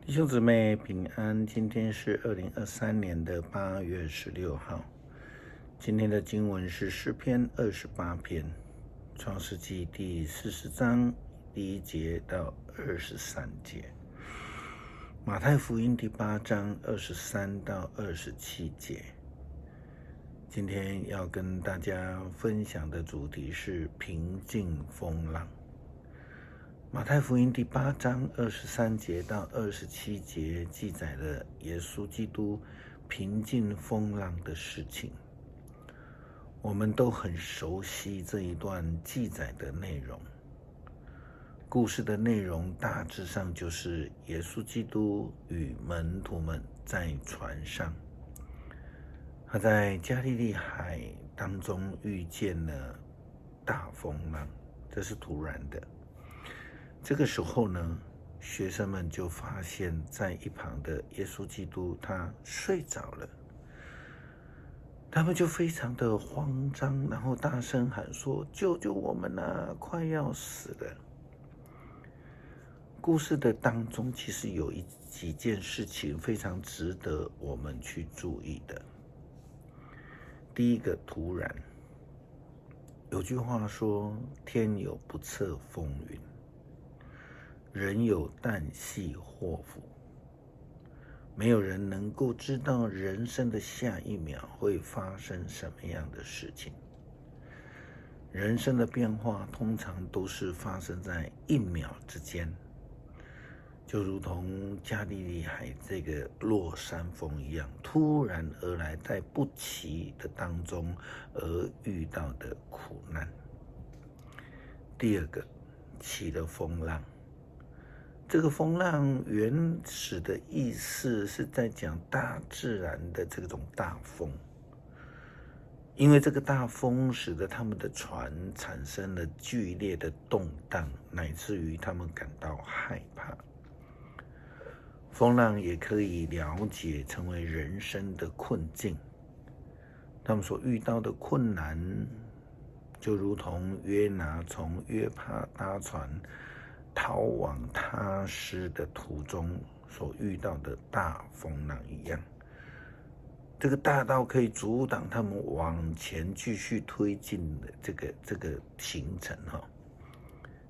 弟兄姊妹平安，今天是2023年的8月16号。今天的经文是诗篇28篇，创世纪第40章第1节到23节，马太福音第8章23到27节。今天要跟大家分享的主题是平静风浪。马太福音第8章23节到27节记载了耶稣基督平静风浪的事情。我们都很熟悉这一段记载的内容。故事的内容大致上就是耶稣基督与门徒们在船上，他在加利利海当中遇见了大风浪，这是突然的。这个时候呢，学生们就发现在一旁的耶稣基督他睡着了，他们就非常的慌张，然后大声喊说：救救我们啊，快要死了。故事的当中其实有几件事情非常值得我们去注意的。第一个，突然，有句话说天有不测风云，人有旦夕祸福，没有人能够知道人生的下一秒会发生什么样的事情。人生的变化通常都是发生在1秒之间，就如同加利利海这个落山风一样，突然而来，在不期的当中而遇到的苦难。第二个，起了风浪。这个风浪原始的意思是在讲大自然的这种大风，因为这个大风使得他们的船产生了剧烈的动荡，乃至于他们感到害怕。风浪也可以了解成为人生的困境，他们所遇到的困难，就如同约拿从约帕搭船逃往他施的途中所遇到的大风浪一样，这个大到可以阻挡他们往前继续推进的这个行程。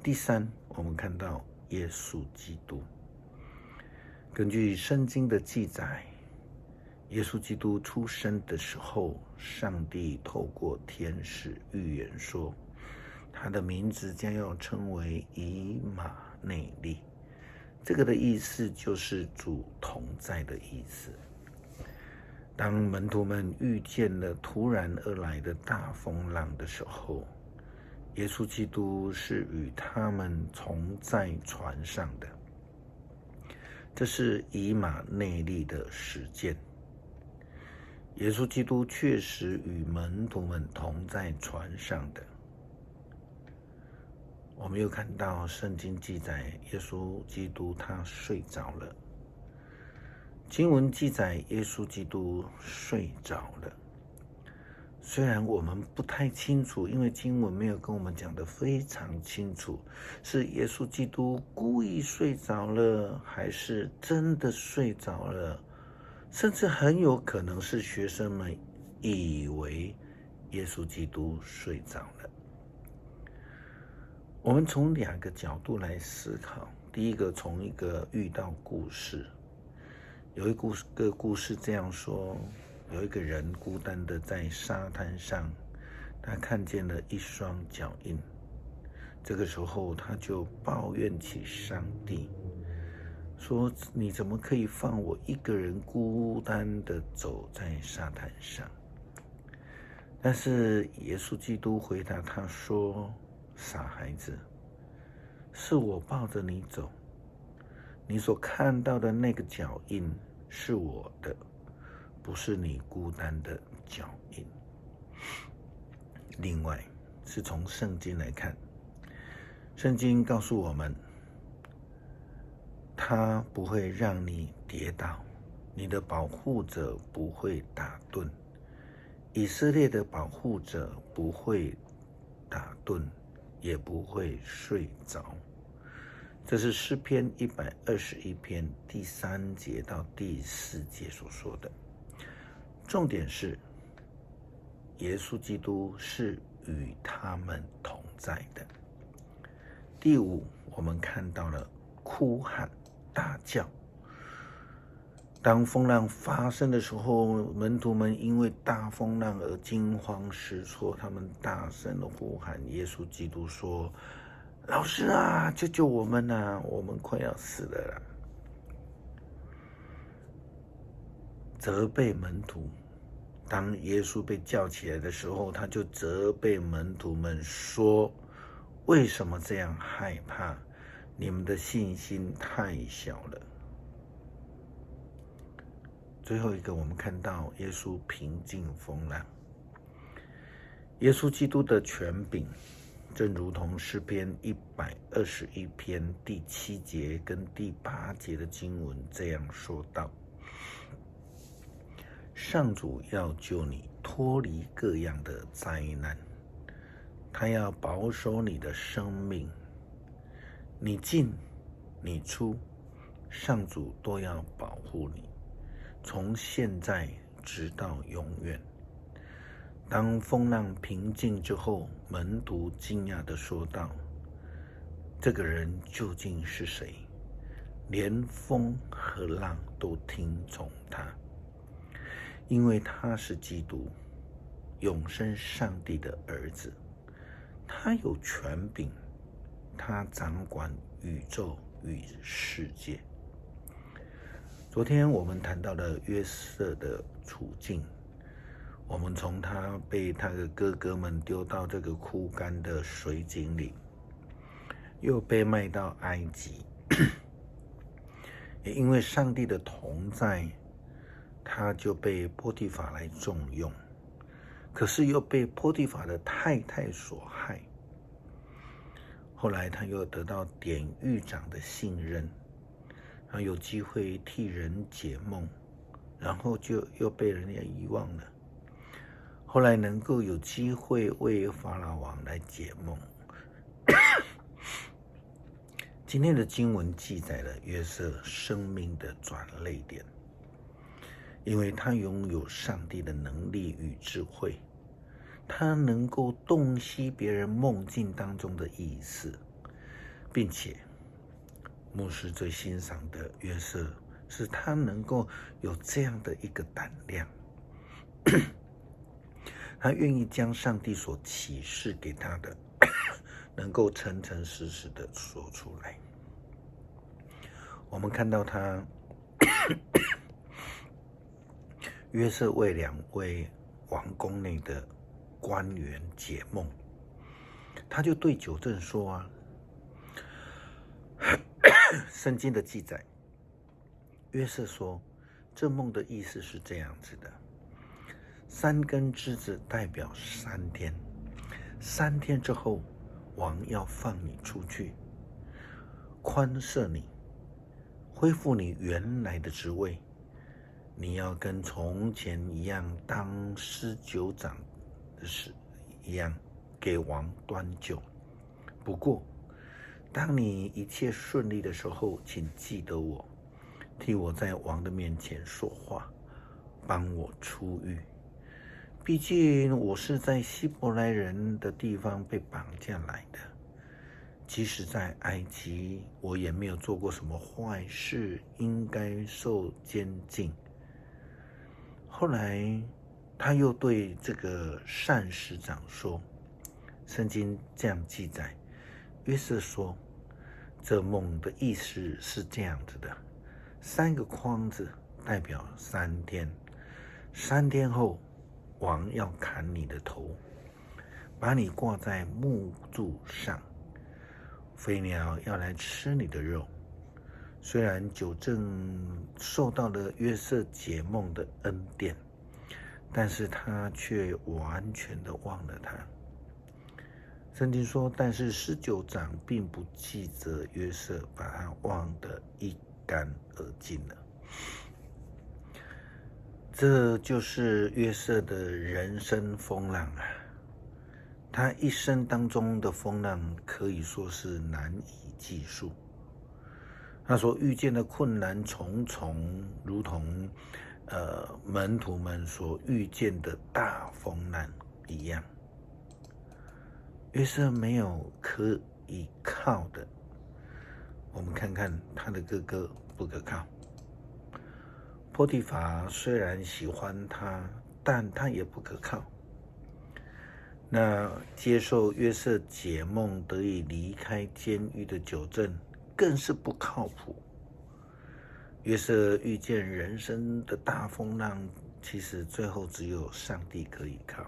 第三，我们看到耶稣基督。根据圣经的记载，耶稣基督出生的时候，上帝透过天使预言说，他的名字将要称为以马内利。这个的意思就是主同在的意思。当门徒们遇见了突然而来的大风浪的时候，耶稣基督是与他们同在船上的。这是以马内利的实践。耶稣基督确实与门徒们同在船上的。我们又看到圣经记载耶稣基督他睡着了。经文记载耶稣基督睡着了，虽然我们不太清楚，因为经文没有跟我们讲得非常清楚，是耶稣基督故意睡着了，还是真的睡着了，甚至很有可能是学生们以为耶稣基督睡着了。我们从2个角度来思考。第一个，从一个遇到故事，有一个故事这样说，有一个人孤单的在沙滩上，他看见了一双脚印。这个时候他就抱怨起上帝，说你怎么可以放我一个人孤单的走在沙滩上？但是耶稣基督回答他说，傻孩子，是我抱着你走，你所看到的那个脚印是我的，不是你孤单的脚印。另外，是从圣经来看，圣经告诉我们，他不会让你跌倒，你的保护者不会打盹，以色列的保护者不会打盹，也不会睡着。这是诗篇121篇第3节到第4节所说的。重点是，耶稣基督是与他们同在的。第5，我们看到了哭喊大叫。当风浪发生的时候，门徒们因为大风浪而惊慌失措，他们大声的呼喊耶稣基督说：老师啊，救救我们啊，我们快要死了啦。责备门徒。当耶稣被叫起来的时候，他就责备门徒们说：为什么这样害怕？你们的信心太小了。最后一个，我们看到耶稣平静风浪。耶稣基督的权柄，正如同诗篇121篇第7节跟第8节的经文这样说道：上主要救你脱离各样的灾难，他要保守你的生命，你进你出，上主都要保护你，从现在直到永远。当风浪平静之后，门徒惊讶地说道：这个人究竟是谁？连风和浪都听从他。因为他是基督，永生上帝的儿子，他有权柄，他掌管宇宙与世界。昨天我们谈到了约瑟的处境，我们从他被他的哥哥们丢到这个枯干的水井里，又被卖到埃及，也因为上帝的同在，他就被波提法来重用，可是又被波提法的太太所害。后来他又得到典狱长的信任，他有机会替人解梦，然后就又被人家遗忘了。后来能够有机会为法老王来解梦。今天的经文记载了约瑟生命的转捩点，因为他拥有上帝的能力与智慧，他能够洞悉别人梦境当中的意思，并且牧师最欣赏的约瑟是他能够有这样的一个胆量，他愿意将上帝所启示给他的能够诚诚实实的说出来。我们看到他约瑟为2位王宫内的官员解梦，他就对九正说圣经的记载，约瑟说这梦的意思是这样子的：3根枝子代表3天，3天之后王要放你出去，宽赦你，恢复你原来的职位，你要跟从前一样当施酒长的事一样，给王端酒。不过当你一切顺利的时候，请记得我，替我在王的面前说话，帮我出狱。毕竟我是在希伯来人的地方被绑架来的，即使在埃及，我也没有做过什么坏事，应该受监禁。后来他又对这个膳食长说，圣经这样记载，约瑟说这梦的意思是这样子的：3个筐子代表3天，3天后王要砍你的头，把你挂在木柱上，飞鸟要来吃你的肉。虽然九正受到了约瑟解梦的恩典，但是他却完全的忘了他。圣经说，但是19长并不记责约瑟，把他忘得一干二净了。这就是约瑟的人生风浪啊！他一生当中的风浪可以说是难以计数。他所遇见的困难重重，如同门徒们所遇见的大风浪一样。约瑟没有可以靠的，我们看看他的哥哥不可靠。波提乏虽然喜欢他，但他也不可靠。那接受约瑟解梦得以离开监狱的九正更是不靠谱。约瑟遇见人生的大风浪，其实最后只有上帝可以靠。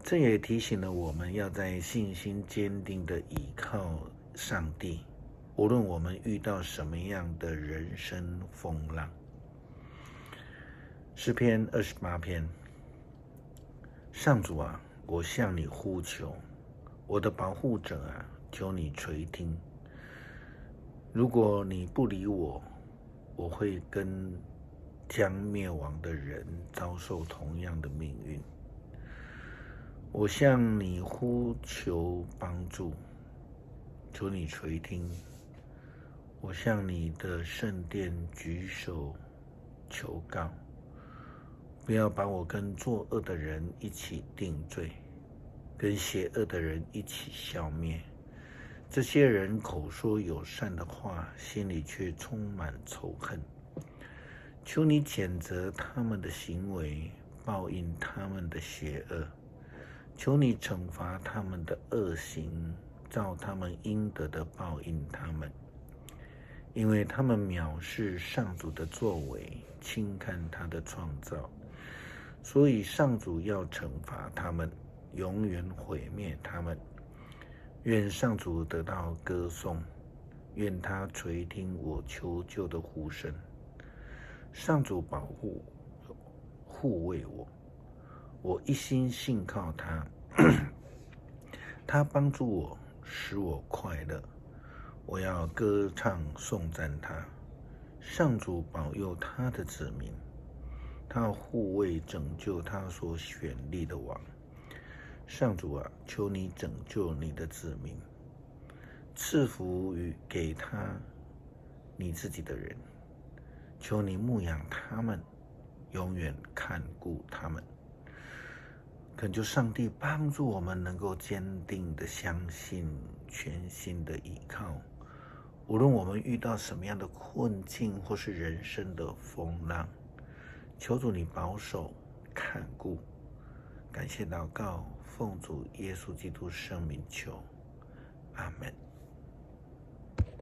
这也提醒了我们要在信心坚定的倚靠上帝，无论我们遇到什么样的人生风浪。诗篇28篇，上主啊，我向你呼求，我的保护者啊，求你垂听。如果你不理我，我会跟将灭亡的人遭受同样的命运。我向你呼求帮助，求你垂听。我向你的圣殿举手求告，不要把我跟作恶的人一起定罪，跟邪恶的人一起消灭。这些人口说友善的话，心里却充满仇恨。求你谴责他们的行为，报应他们的邪恶。求你惩罚他们的恶行，照他们应得的报应他们。因为他们藐视上主的作为，轻看他的创造，所以上主要惩罚他们，永远毁灭他们。愿上主得到歌颂，愿他垂听我求救的呼声。上主保护护卫我，我一心信靠他，他帮助我，使我快乐。我要歌唱颂赞他。上主保佑他的子民，他护卫拯救他所选立的王。上主啊，求你拯救你的子民，赐福与给他你自己的人。求你牧养他们，永远看顾他们。恳求上帝帮助我们能够坚定的相信，全心的依靠。无论我们遇到什么样的困境或是人生的风浪，求主你保守看顾。感谢祷告，奉主耶稣基督圣名求，阿们。